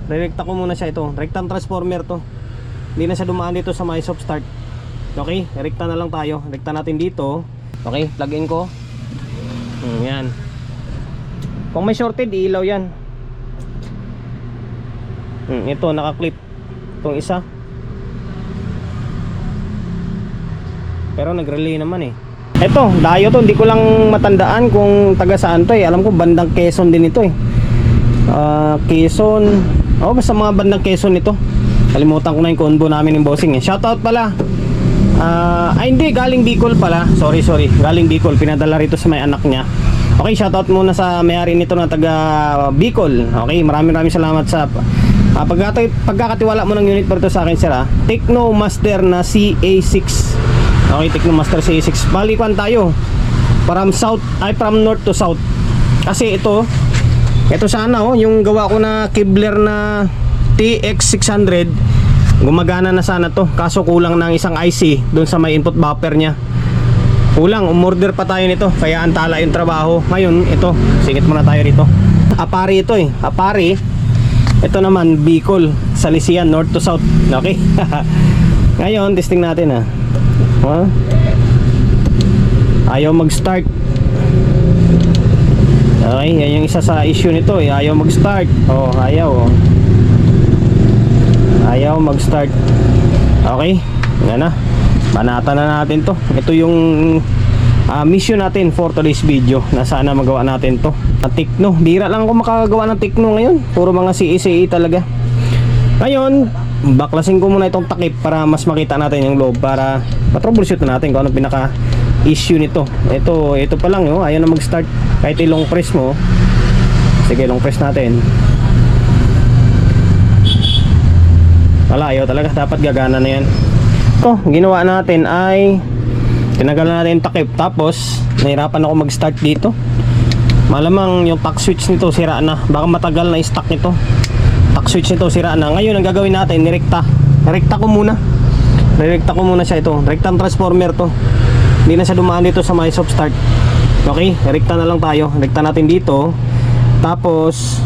Re-recta ko muna siya ito. Rectang transformer to. Hindi na siya dumaan dito sa may soft start. Okay, recta na lang tayo. Recta natin dito. Okay, plug in ko. Yan. Kung may shorted, ilaw yan. Ito, naka-clip. Itong isa. Pero nag-relay naman eh. Ito, dayo to. Hindi ko lang matandaan kung taga saan to eh. Alam ko bandang Quezon din ito eh. Quezon. Basta mga bandang Quezon ito. Kalimutan ko na yung combo namin ng bossing eh. Shoutout pala. Hindi, galing Bicol pala. Sorry. Galing Bicol. Pinadala rito sa may anak niya. Okay, shoutout muna sa may-ari nito na taga Bicol. Okay, maraming salamat sa pagkakatiwala mo ng unit para to sa akin, sir. Tecno Master na CA6. Okay, Tecno Master CA6. Balikan tayo. From north to south. Kasi ito sana yung gawa ko na Kevlar na TX600. Gumagana na sana to. Kaso kulang ng isang IC doon sa may input buffer niya. Kulang, umorder pa tayo nito. Kaya antala yung trabaho. Ngayon, ito, singit muna tayo rito. Apari ito eh. Apari. Ito naman, Bicol, Salesian, north to south. Okay. Ngayon, testing natin ayaw mag-start. Okay, yan yung isa sa issue nito eh. Ayaw mag-start. Ayaw mag-start. Okay, yan na. Banata na natin to. Ito yung mission natin for today's video, na sana magawa natin to. Tecno, bira lang ako makagawa ng Tecno ngayon. Puro mga CE talaga. Ngayon, baklasin ko muna itong takip para mas makita natin yung loob, para matroubleshoot na natin kung anong pinaka issue nito. Ito pa lang ayaw na mag-start. Kahit ilong press mo. Sige, long press natin. Wala, ayaw talaga. Dapat gagana na yan. Ito, ginawa natin ay tinagalan natin yung takip. Tapos, nahirapan ako mag-start dito. Malamang yung tack switch nito sira na. Baka matagal na i-stock nito. Tack switch nito sira na. Ngayon, ang gagawin natin, nirekta ko muna. Nirekta ko muna siya ito. Rectang transformer to. Hindi na siya dumaan dito sa may soft start. Okay, rekta na lang tayo. Rekta natin dito. Tapos,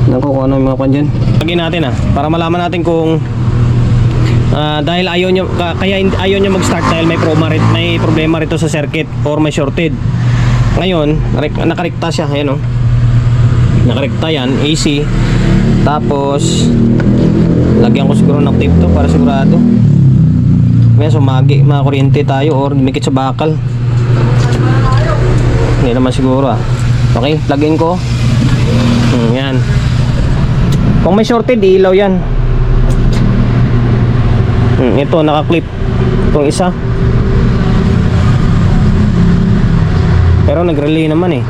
naku, kung ano yung mga kwan dyan. Lagyan natin para malaman natin kung dahil ayaw nyo mag-start dahil may problema rito sa circuit or may shorted. Ngayon, nakarekta siya. Ayan nakarekta yan, AC. Tapos lagyan ko siguro ng tape to para sigurado. Ngayon, sumagi, mga kuryente tayo or dumikit sa bakal. Hindi naman siguro Okay, plug-in ko. Yan. Kung may shorted, ilaw yan. Ito, naka-clip. Itong isa. Pero nag-relay naman eh.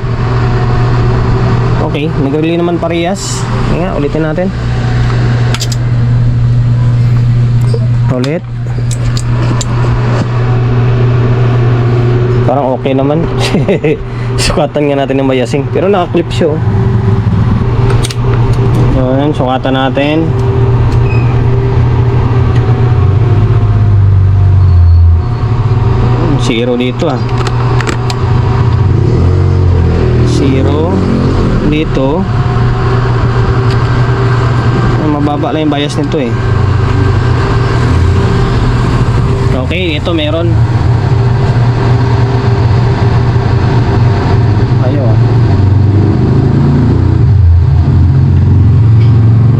Okay, nag-relay naman parehas. Nga, ulitin natin. Ulit. Parang okay naman. Sukatan nga natin ng mayasing. Pero naka-clip siya Ayan, sukatan natin. Zero dito Zero dito. Mababa lang yung bias nito eh. Okay, ito meron.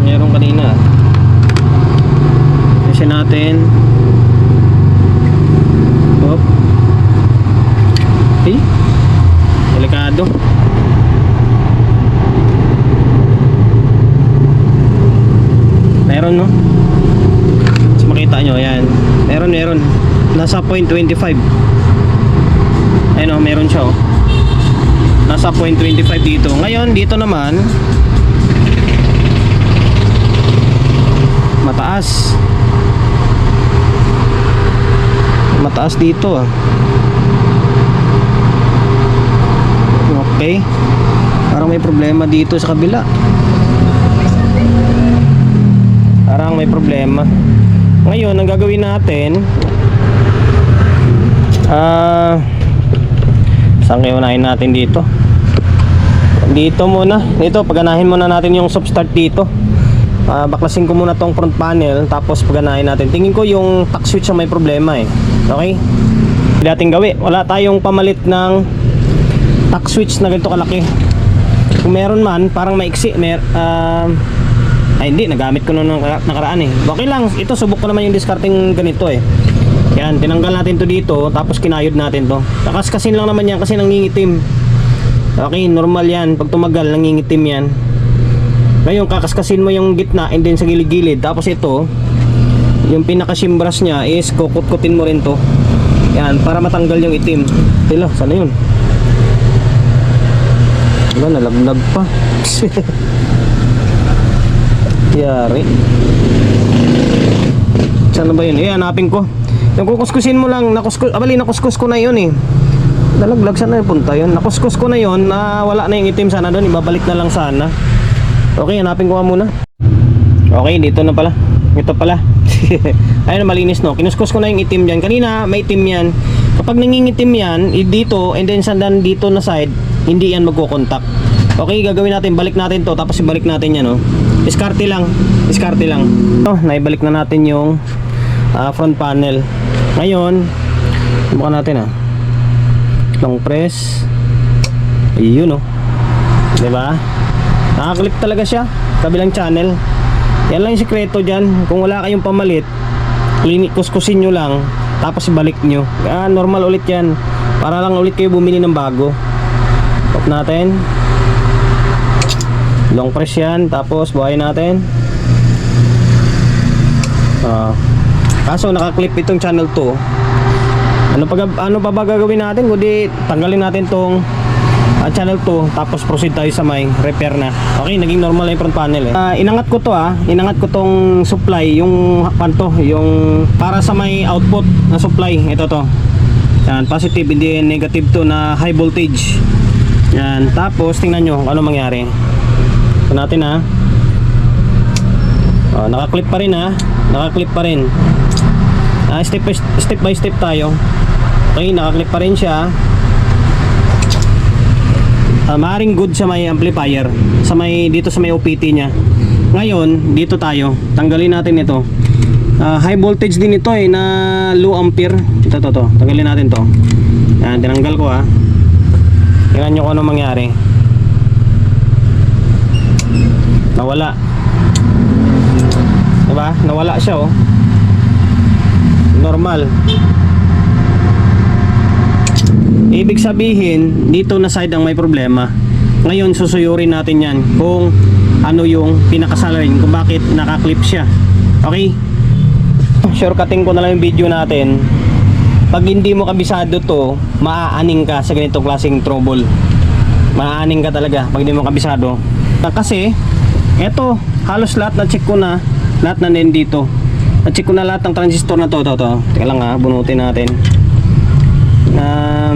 Meron kanina. Kasi natin. Delikado. Meron so, makita nyo yan. Meron nasa 0.25. Ayun meron siya nasa 0.25 dito. Ngayon dito naman mataas dito Okay, parang may problema dito sa kabila. Parang may problema. Ngayon, ang gagawin natin saan kayo unahin natin dito? Dito muna. Dito, paganahin muna natin yung soft start dito. Baklasin ko muna tong front panel, tapos paganahin natin. Tingin ko yung tack switch ang may problema eh. Okay? Dating gawi, wala tayong pamalit ng tack switch na ganito kalaki. Kung meron man, parang maiksi. Ay hindi, nagamit ko nung nakaraan eh. Okay lang, ito subok ko naman yung discarding ganito eh. Yan, tinanggal natin to dito, tapos kinayod natin to. Kakaskasin lang naman yan kasi nangingitim. Okay, normal yan. Pag tumagal, nangingitim yan. Ngayon, kakaskasin mo yung gitna and then sa gilid-gilid. Tapos ito, yung pinaka-shim brush nya is kukut-kutin mo rin to. Yan, para matanggal yung itim. Tila, sana yun? Wala, nalaglag pa. Yari. Sana ba yun? Hanapin ko. Yung kukuskusin mo lang, nakuskus ko na yun eh. Nalaglag, sana yung punta yun. Nakuskus ko na yun, na wala na yung itim sana doon. Ibabalik na lang sana. Okay, hanapin ko nga muna. Okay, dito na pala. Ito pala. Ayun, malinis no. Kinuskus ko na yung itim dyan. Kanina, may itim yan. Kapag nangingitim yan, dito, and then sandan dito na side, hindi yan magkukontak. Okay, gagawin natin. Balik natin to. Tapos ibalik natin yan, no. Diskarte lang. Diskarte lang. Naibalik na natin yung front panel. Ngayon, subukan natin, long press. Ayun, no. Diba? Nakaklip talaga siya, kabilang channel. Yan lang yung sikreto dyan. Kung wala kayong pamalit, kuskusin nyo lang, tapos ibalik nyo. Normal ulit yan, para lang ulit kayo bumili ng bago. Pop natin, long press yan, tapos buhayin natin. Kaso nakaklip itong channel 2. Ano pa ba gagawin natin? Kundi tanggalin natin tong channel 2, tapos proceed tayo sa may repair na. Okay, naging normal na yung front panel eh. Inangat ko to inangat ko tong supply, yung panto, yung para sa may output na supply. Ito to. Yan, positive, hindi negative to na high voltage. Yan, tapos tingnan nyo kung ano mangyari. Ito natin nakaklip pa rin nakaklip pa rin. Step by step tayo. Okay, nakaklip pa rin siya. Maaring good sa may amplifier, dito sa may OPT nya. Ngayon, dito tayo. Tanggalin natin ito. High voltage din ito na low ampere. Ito. Tanggalin natin to. Yan, tinanggal ko Tingnan nyo kung ano mangyari. Nawala. Diba? Nawala siya Normal. Ibig sabihin, dito na side ang may problema. Ngayon, susuyurin natin yan kung ano yung pinakasalarin, kung bakit nakaklip siya. Okay? Shortcutting ko na lang yung video natin. Pag hindi mo kabisado to, maaaning ka sa ganitong klaseng trouble. Maaaning ka talaga pag hindi mo kabisado. Kasi, eto, halos lahat na-check ko na. Lahat na din dito. Na-check ko na lahat ng transistor na to. Teka lang bunutin natin.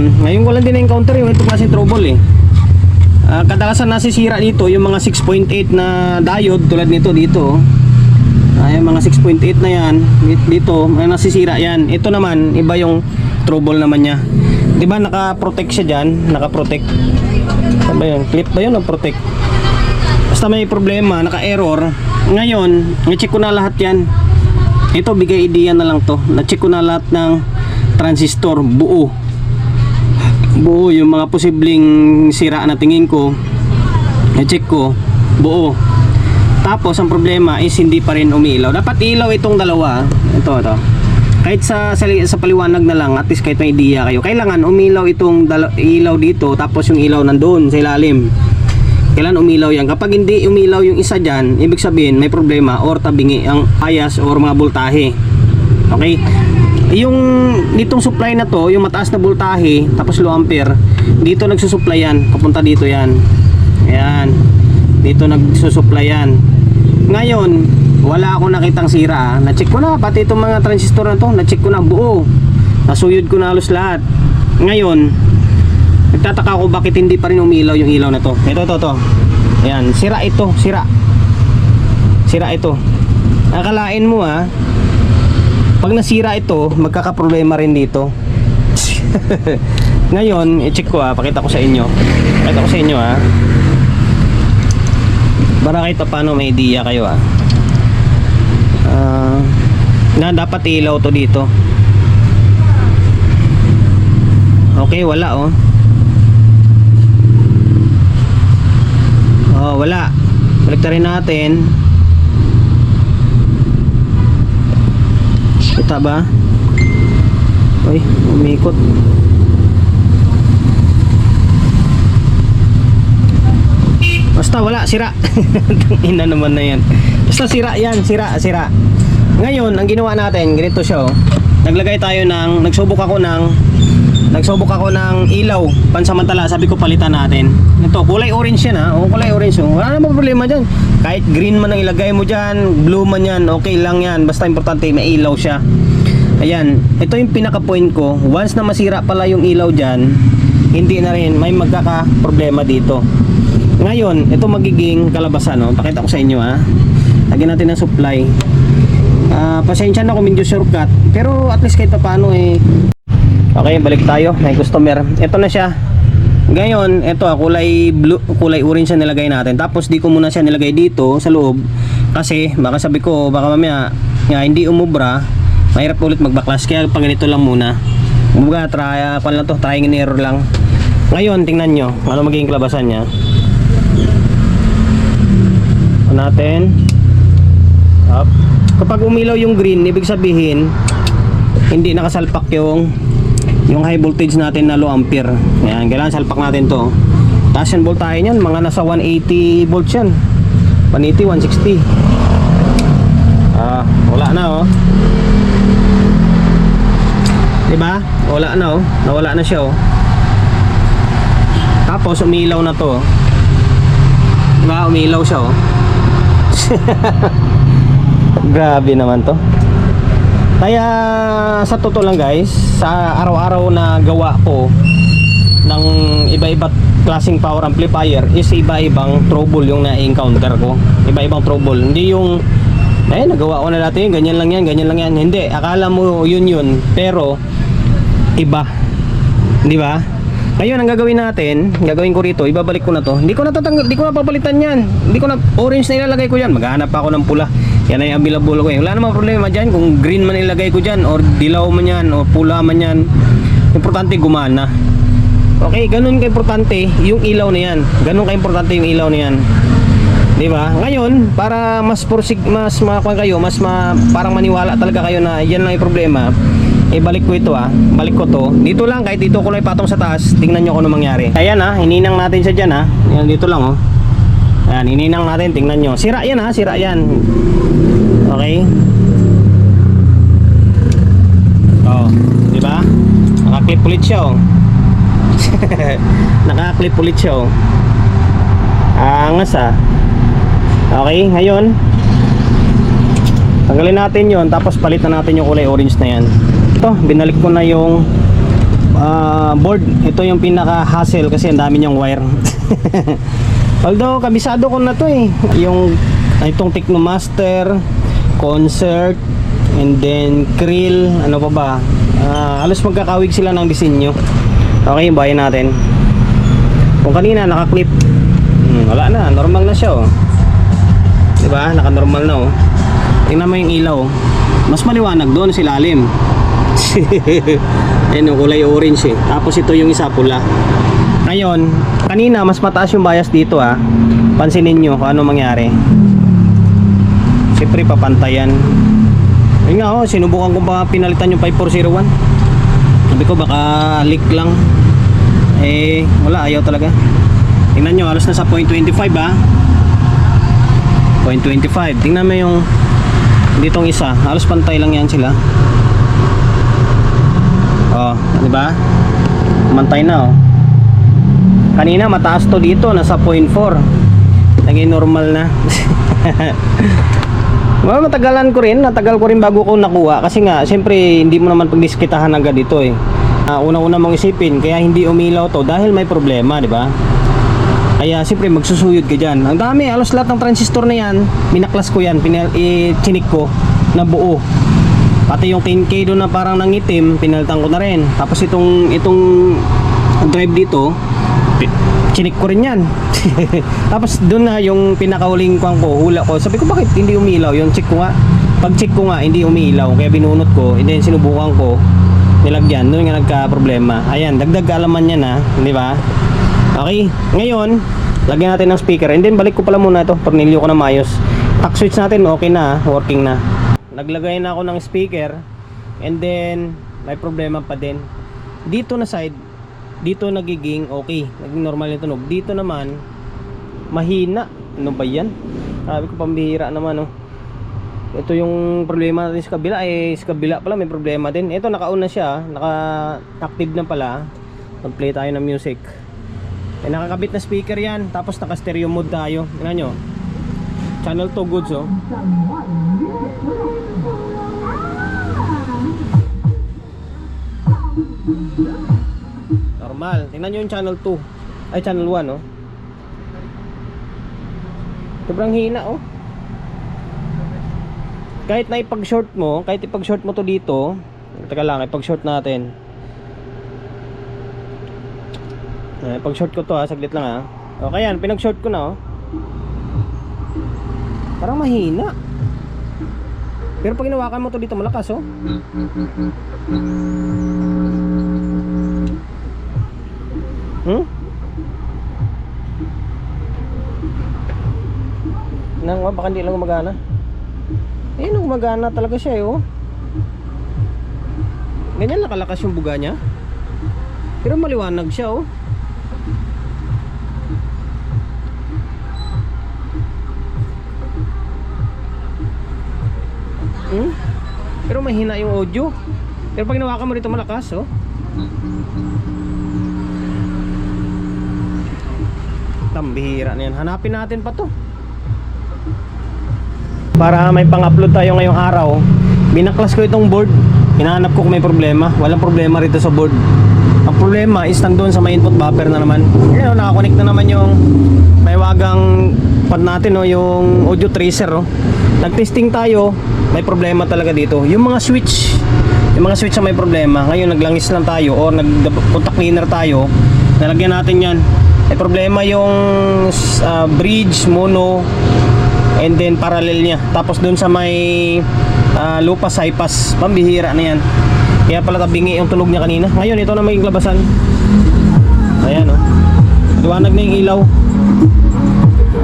Ngayon ko lang din na-encounter yung ito klaseng trouble kadalasan nasisira dito yung mga 6.8 na diode tulad nito dito. Yung mga 6.8 na yan dito, may nasisira yan. Ito naman, iba yung trouble naman niya. Diba naka-protect siya dyan? Naka-protect. Ano ba yun? Clip ba yun o protect? Basta may problema, naka-error. Ngayon, na-check ko na lahat yan. Ito, bigay idea na lang to. Na-check ko na lahat ng transistor, buo yung mga posibleng sira na tingin ko, i-check ko buo. Tapos ang problema is hindi pa rin umiilaw. Dapat ilaw itong dalawa. Ito. Kahit sa paliwanag na lang, at least kahit may idea kayo. Kailangan umilaw itong ilaw dito, tapos yung ilaw nandoon sa ilalim. Kailan umilaw yan. Kapag hindi umilaw yung isa dyan, ibig sabihin may problema or tabingi ang bias or mga voltahe. Okay? Yung ditong supply na to, yung mataas na voltahe tapos low ampere, dito nagsusupply yan, papunta dito yan. Ayan, dito nagsusupply yan. Ngayon, wala akong nakitang sira. Na-check ko na, pati itong mga transistor na to, na-check ko na buo. Nasuyod ko na halos lahat. Ngayon, nagtataka ako bakit hindi pa rin umilaw yung ilaw na to. Ito. Ayan, sira ito, sira ito. Akalain mo pag nasira ito, magkakaproblema rin dito. Ngayon, i-check ko pakita ko sa inyo. Para kahit paano may idea kayo Na dapat ilaw to dito. Okay, wala oh. Oh, wala. Baliktarin natin. Kita ba? Uy, umikot. Basta wala, sira. Ina naman na yan. Basta sira yan, sira. Ngayon, ang ginawa natin, ganito siya oh. Nagsubok ako ng ilaw pansamantala. Sabi ko palitan natin. Ito, kulay orange yan ha. O, kulay orange. Wala namang problema dyan. Kahit green man ang ilagay mo dyan, blue man yan, okay lang yan. Basta importante may ilaw siya. Ayan, ito yung pinaka point ko. Once na masira pala yung ilaw dyan, hindi na rin, may magkaka-problema dito. Ngayon, ito magiging kalabasan, no? Pakita ko sa inyo ha. Lagyan natin ng supply. Pasensya na kung medyo shortcut, pero at least kahit paano eh. Okay, balik tayo. May customer. Ito na siya. Ngayon, ito kulay blue, kulay orange na nilagay natin. Tapos di ko muna siya nilagay dito sa loob kasi baka sabi ko baka mamaya hindi umubra, mahirap ulit magbaklas. Kaya pag ganito lang muna. Kumbaga, trying and error lang. Ngayon, tingnan nyo ano magiging kalabasan niya. Natin up. Kapag umilaw yung green, ibig sabihin hindi nakasalpak yung high voltage natin na low ampere. Ayan, kailangan salpak natin to. Taas yung voltahe nyan, mga nasa 180 volts yan, 180, 160. Wala na oh, diba? Wala na oh, nawala na siya oh. Tapos umilaw na to, diba? Umilaw siya oh. Grabe naman to. Kaya sa totoo lang guys, sa araw-araw na gawa ko ng iba-iba klaseng power amplifier is iba-ibang trouble yung na-encounter ko. Iba-ibang trouble. Hindi yung nagawa ko na dati yun, ganyan lang yan. Hindi, akala mo yun. Pero iba. Di ba? Ngayon ang gagawin ko rito, ibabalik ko na to. Hindi ko na papalitan yan. Hindi ko na orange na ilalagay ko yan. Maghahanap ako ng pula. Yan ay available ko eh. Wala namang problema dyan kung green man ilagay ko dyan, or dilaw man yan, or pula man yan. Importante gumana. Okay, ganun ka-importante yung ilaw na yan. Ganun ka-importante yung ilaw na yan. Diba? Ngayon, para mas makakuha kayo, parang maniwala talaga kayo na yan lang yung problema, balik ko ito balik ko to. Dito lang, kahit dito ko lang patong sa taas, tingnan nyo kung ano mangyari. Ayan hininang natin siya dyan Ayan, dito lang oh. Ayan, hininang natin, tingnan nyo. Sira yan sira yan. Okay. Oh, diba? Naka-clip ulit siya oh. Naka-clip ulit siya oh. Angas Okay, ngayon tanggalin natin yon, tapos palitan natin yung kulay orange na yan. Ito, binalik ko na yung board. Ito yung pinaka-hassle kasi ang dami niyang wire. Although kabisado ko na to itong Technomaster, Concert, and then Krill, ano pa ba, halos magkakawig sila ng disenyo. Okay, bayan natin. Kung kanina naka-clip, wala na, normal na siya oh. Diba, naka-normal na oh. Tingnan mo yung ilaw, mas maliwanag doon sa ilalim. Ayan yung kulay orange tapos ito yung isa pula. Ngayon, kanina mas mataas yung bias dito pansinin nyo kung ano mangyari. Siyempre papantayan. Ayun nga sinubukan ko ba pinalitan yung 5401. Sabi ko baka leak lang. Wala, ayaw talaga. Tingnan nyo, halos na sa 0.25 0.25. Tingnan mo yung ditong isa, halos pantay lang yan sila. Oh, di ba? Mantay na oh. Kanina mataas to dito, nasa 0.4. Naging normal na. Well, natagal ko rin bago ko nakuha kasi nga, siyempre hindi mo naman pagdiskitahan agad dito una-una mong isipin, kaya hindi umilaw to dahil may problema, di ba? Kaya siyempre magsusuyod ka dyan. Ang dami, halos lahat ng transistor na yan, minaklas ko yan, chinik ko na buo. Pati yung 10K doon na parang nangitim, pinalitan ko na rin. Tapos itong drive dito, chinik ko rin yan. Tapos doon na yung pinakahuling kuwang ko, hula ko. Sabi ko bakit hindi umilaw? Yung check ko nga, pag check ko nga hindi umilaw, kaya binunot ko, and then sinubukan ko, nilagyan, doon nga nagka problema. Ayan, dagdag kaalaman niya na, di ba? Okay, ngayon lagyan natin ng speaker, and then balik ko pala muna ito, tornilyo ko na maayos. Tack switch natin, okay na, working na. Naglagay na ako ng speaker, and then may problema pa din dito na side. Dito nagiging okay, naging normal yung tunog. Dito naman mahina. Ano ba yan? Sabi ko pambihira naman, oh. Ito yung problema natin sa kabila. Sa kabila pala may problema din. Ito naka-on na siya, naka-active na pala. Mag-play tayo ng music. Nakakabit na speaker yan. Tapos naka-stereo mode tayo. Tingnan nyo, channel 2 goods, oh. Normal. Tingnan nyo yung channel 2. Ay, channel 1, oh. Sobrang hina, oh. Kahit na ipag-short mo, to dito. Teka lang, ipag-short natin. Ipag-short ko to, ha. Saglit lang, ha. Okay yan, pinag-short ko na, oh. Parang mahina. Pero pag hinawakan mo to dito, malakas, oh. Baka hindi lang gumagana. Ayun, gumagana talaga siya, oh. Ganyan nakalakas yung buga niya. Pero maliwanag siya, oh. Pero mahina yung audio. Pero pag hinawakan mo dito, malakas, oh. Tambihira na yan. Hanapin natin pa to para may pang-upload tayo ngayong araw. Binaklas ko itong board. Hinahanap ko kung may problema. Walang problema rito sa board. Ang problema is nandun sa may input buffer na naman. Ayan, nakakonect na naman yung may wagang pad natin, oh, yung audio tracer, oh. Nag-testing tayo, may problema talaga dito. Yung mga switch na may problema. Ngayon naglangis lang tayo or nag-contact cleaner tayo. Nalagyan natin yan. May problema yung bridge, mono, and then parallel niya. Tapos dun sa may lupas, bypass, pambihira na yan. Kaya pala tabingi yung tunog niya kanina. Ngayon ito na maging labasan. Ayan, oh. Liwanag na yung ilaw.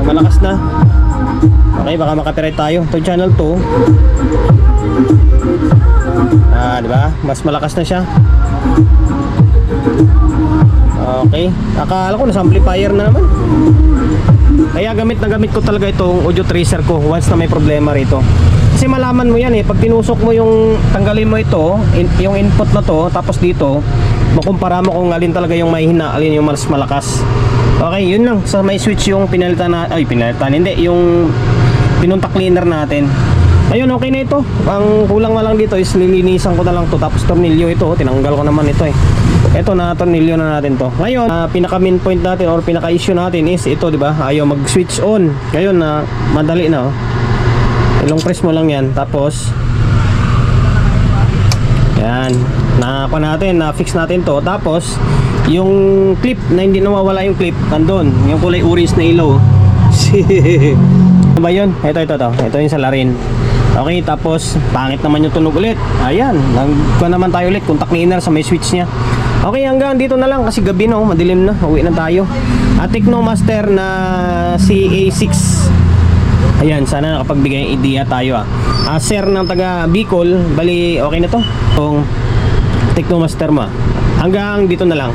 Malakas na. Okay, baka makapiright tayo. Ito channel 2. Di ba? Mas malakas na siya. Okay. Akala ko nasa amplifier na naman. Kaya gamit ko talaga itong audio tracer ko once na may problema rito. Kasi malaman mo yan, pag tinusok mo yung, tanggalin mo ito, yung input na to, tapos dito makumpara mo kung alin talaga yung mahina, alin yung mas malakas. Okay, yun lang. Sa may switch yung pinalitan hindi, yung pinunta cleaner natin. Ayun, okay na ito. Ang kulang na lang dito is lilinisan ko na lang to. Tapos tornilyo ito, tinanggal ko naman ito, Ito na tornilyo na natin to. Ngayon, pinaka main point natin or pinaka issue natin is ito, di ba? Ayaw mag-switch on. Ngayon na madali na, oh. Ilong press mo lang yan. Tapos yan, na-fix natin to. Tapos yung clip na hindi nawawala yung clip, nandun, yung kulay orange na ilaw. Ano ba yun? Ito yung salarin. Okay, tapos pangit naman yung tunog ulit. Ayan, nagkuha naman tayo ulit, contact cleaner sa may switch niya. Okay, hanggang dito na lang kasi gabi na, madilim na, uwi na tayo. Technomaster na CA6. Ayan, sana nakapagbigay idea tayo, sir ng taga Bicol, bali okay na to. Kung Technomaster mo. Hanggang dito na lang.